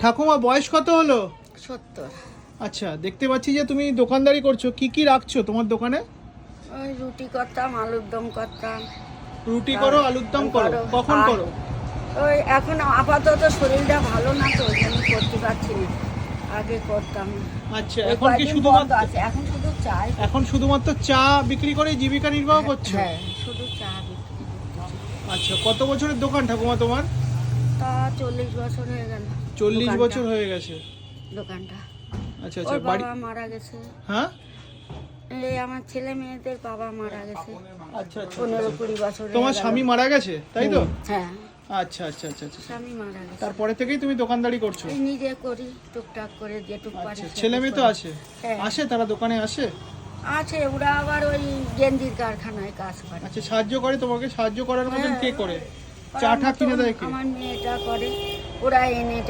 ঠাকুমা বয়স কত হলো? 70। আচ্ছা, দেখতে পাচ্ছি যে তুমি দোকানদারি করছো, কি কি রাখছো তোমার দোকানে? ওই রুটি করতাম, আলুর দম করতাম। রুটি করো, আলুর দম করো, কখন আর করো? ওই এখন আপাতত শরীরটা ভালো না তো, ওই জন্য করতে পারছি না। আগে করতাম। আচ্ছা, এই এখন কি কয়দিন শুধুমাত্র বন্ধ আছে, এখন শুধু চাই। এখন শুধুমাত্র চা বিক্রি করে জীবিকা নির্বাহ করছো? হ্যাঁ, শুধু চা বিক্রি করতেছি। আচ্ছা, কত বছরের দোকান ঠাকুমা তোমার? তা 40 বছর হয়ে গেল। 40 দোকানটা- বছর হয়ে গেছে। দোকানটা। আচ্ছা ওর আচ্ছা, বাড়ি বাবা মারা গেছে। হ্যাঁ? এই আমার ছেলে মেয়েদের বাবা মারা গেছে। আচ্ছা আচ্ছা, 15-20 বছর হয়ে তোমার গেল। স্বামী মারা গেছে তাই তো? হ্যাঁ, আচ্ছা আচ্ছা আচ্ছা আচ্ছা, স্বামী মারা গেছে। তারপরে থেকেই তুমি দোকানদারি করছো? এই নিজে করি টুকটাক করে, যেটুক পারি আচ্ছা, সেটুক ছেলে মেয়ে তো করি। আছে? হ্যাঁ। আসে, তারা দোকানে আসে? আছে, ওরা আবার ওই গেঞ্জির কারখানায় কাজ করে। আচ্ছা, সাহায্য করে তোমাকে? সাহায্য করার মতন হ্যাঁ। কে করে? ওরা চা টা কিনে মতন দেয় কে? আমার মেয়েটা করে, ওরা এনে